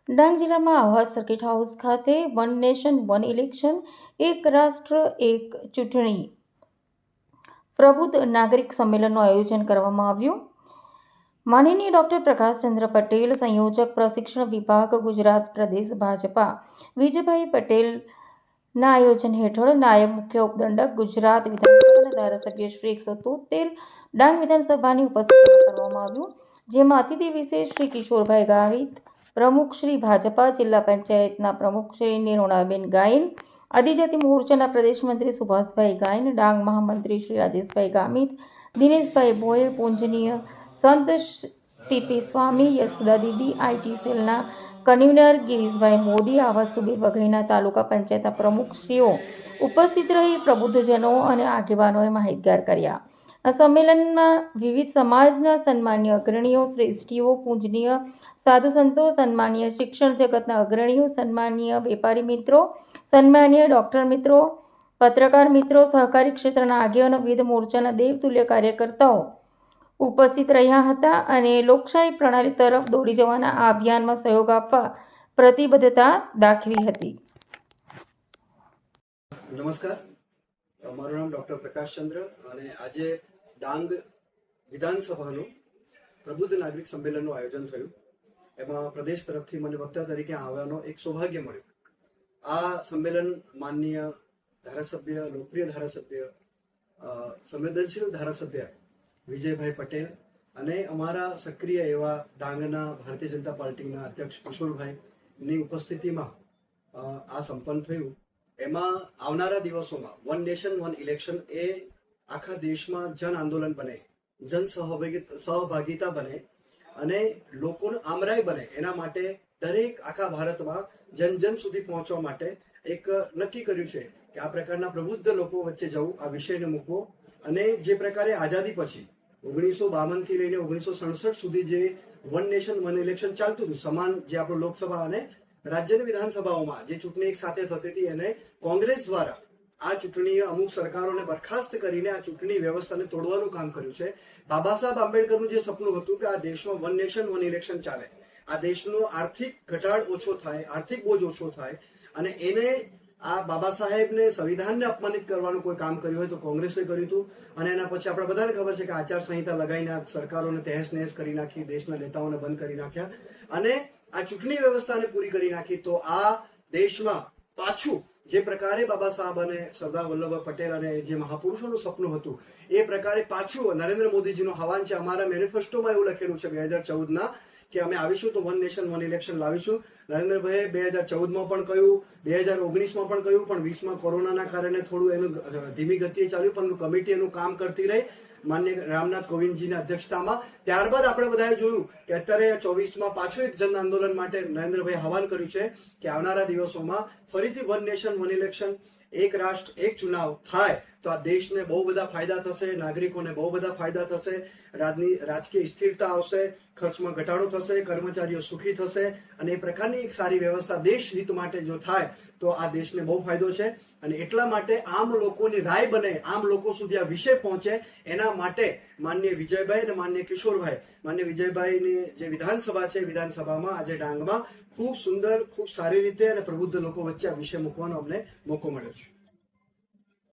ડાંગ જિલ્લામાં આવાસ circuit house ખાતે વન નેશન વન ઇલેક્શન, એક રાષ્ટ્ર એક ચૂંટણી પ્રબુદ્ધ નાગરિક સંમેલનનું આયોજન કરવામાં આવ્યું. માનનીય ડોક્ટર પ્રકાશચંદ્ર પટેલ, સંયોજક પ્રશિક્ષણ વિભાગ, ગુજરાત પ્રદેશ ભાજપા, વિજયભાઈ પટેલના આયોજન હેઠળ નાયબ મુખ્ય ઉપદંડક, ગુજરાત વિધાનસભાના ધારાસભ્ય શ્રી 173 ડાંગ વિધાનસભાની ઉપસ્થિતિમાં કરવામાં આવ્યું, જેમાં અતિથિ વિશેષ શ્રી કિશોરભાઈ ગાવિત, પ્રમુખ શ્રી ભાજપા, જિલ્લા પંચાયતના પ્રમુખ શ્રી નિર્મળાબેન ગાયન, આદિજાતિ મોરચાના પ્રદેશ મંત્રી સુભાષભાઈ ગાયન, ડાંગ મહામંત્રી શ્રી રાજેશભાઈ ગામિત, દિનેશભાઈ ભોયર, પૂજનીય સંત PP Swami, Yashoda Didi, IT સેલના કન્વીનર ગિરીશભાઈ મોદી, આવા સુબે વઘઈના તાલુકા પંચાયતના પ્રમુખશ્રીઓ ઉપસ્થિત રહી પ્રબુદ્ધજનો અને આગેવાનોએ માહિતગાર કર્યા. આ સંમેલનમાં વિવિધ સમાજના સન્માનીય અગ્રણીઓ, શ્રેષ્ઠીઓ, પૂજનીય સાધુ સંતો, સન્માનીય શિક્ષણ જગતના અગ્રણીઓ, સન્માનીય વેપારી મિત્રો, સન્માનીય ડોક્ટર મિત્રો, પત્રકાર મિત્રો, સહકારી ક્ષેત્રના આગેવાનો, વિવિધ મોરચાના દેવતુલ્ય કાર્યકર્તાઓ ઉપસ્થિત રહ્યા હતા અને લોકશાહી પ્રણાલી તરફ દોરી જવાના આ અભિયાનમાં સહયોગ આપવા પ્રતિબદ્ધતા દાખવી હતી. નમસ્કાર, મારું નામ ડોક્ટર પ્રકાશચંદ્ર અને આજે ડાંગ વિધાનસભાનું પ્રબુદ્ધ નાગરિક સંમેલનનું આયોજન થયું. એમાં પ્રદેશ તરફથી મને વક્તા તરીકે આવવાનો એક સૌભાગ્ય મળ્યું. આ સંમેલન માનનીય ધારાસભ્ય, લોકપ્રિય ધારાસભ્ય, સંવેદનશીલ ધારાસભ્ય વિજયભાઈ પટેલ અને અમારા સક્રિય એવા ડાંગના ભારતીય જનતા પાર્ટીના અધ્યક્ષ કિશોરભાઈની ઉપસ્થિતિમાં આ સંપન્ન થયું. એમાં આવનારા દિવસોમાં વન નેશન વન ઇલેક્શન એ આખા દેશમાં જન આંદોલન બને, જન સહભાગિતા બને અને લોકોનું આમરાઈ બને. એના માટે દરેક આખા ભારતમાં જન જન સુધી પહોંચવા માટે એક નક્કી કર્યું છે કે આ પ્રકારના પ્રબુદ્ધ લોકો વચ્ચે જવું, આ વિષયને મૂકવો અને જે પ્રકારે આઝાદી પછી 1952 થી લઈને 1967 સુધી જે વન નેશન વન ઇલેક્શન ચાલતું હતું, સમાન જે આપણું લોકસભા અને રાજ્યની વિધાનસભાઓમાં જે ચૂંટણી એક સાથે થતી હતી, એને કોંગ્રેસ દ્વારા આ ચૂંટણી અમુક સરકારોને બરખાસ્ત કરીને આ ચૂંટણી વ્યવસ્થાને તોડવાનું કામ કર્યું છે. બાબા સાહેબ આંબેડકરનું જે સપનું હતું કે આ દેશમાં વન નેશન વન ઇલેક્શન ચાલે, આ દેશનો આર્થિક ઘટાડ ઓછો થાય, આર્થિક બોજ ઓછો થાય અને એને આ બાબા સાહેબને સંવિધાનને અપમાનિત કરવાનું કોઈ કામ કર્યું હોય તો કોંગ્રેસે કર્યું હતું. અને એના પછી આપણે બધાને ખબર છે કે આચારસંહિતા લગાવીને આ સરકારોને તહેસ નહેસ કરી નાખી, દેશના નેતાઓને બંધ કરી નાખ્યા અને આ ચૂંટણી વ્યવસ્થાને પૂરી કરી નાખી. તો આ દેશમાં પાછું જે પ્રકારે બાબા સાહેબ અને સરદાર વલ્લભભાઈ પટેલ અને જે મહાપુરુષોનું સપનું હતું એ પ્રકારે પાછું નરેન્દ્ર મોદીજીનો આહવાન છે. અમારા મેનિફેસ્ટોમાં એવું લખેલું છે 2014ના કે અમે આવીશું તો વન નેશન વન ઇલેક્શન લાવીશું. નરેન્દ્રભાઈએ 2014માં પણ કહ્યું, 2019માં પણ કહ્યું, પણ 20માં કોરોનાના કારણે થોડું એનું ધીમી ગતિએ ચાલ્યું, પરંતુ કમિટી એનું કામ કરતી રહી માન્ય રામનાથ કોવિંદજીના અધ્યક્ષતામાં. ત્યારબાદ આપણે બધાએ જોયું કે અત્યારે 24માં પાછું એક જન આંદોલન માટે નરેન્દ્રભાઈ આહવાન કર્યું છે કે આવનારા દિવસોમાં ફરીથી વન નેશન વન ઇલેક્શન, એક રાષ્ટ્ર એક ચુનાવ થાય તો આ દેશને બહુ બધા ફાયદા થશે, નાગરિકોને બહુ બધા ફાયદા થશે, રાજકીય સ્થિરતા આવશે, ખર્ચમાં ઘટાડો થશે, કર્મચારીઓ સુખી થશે અને એ પ્રકારની એક સારી વ્યવસ્થા દેશ હિત માટે જો થાય તો આ દેશને બહુ ફાયદો છે. અને એટલા માટે આમ લોકોની રાય બને, આમ લોકો સુધી આ વિષય પહોંચે, એના માટે માનનીય વિજયભાઈ અને માનનીય કિશોરભાઈ, માનનીય વિજયભાઈની જે વિધાનસભા છે, વિધાનસભામાં આજે ડાંગમાં ખૂબ સુંદર, ખૂબ સારી રીતે અને પ્રબુદ્ધ લોકો વચ્ચે આ વિષય મૂકવાનો અમને મોકો મળ્યો છે.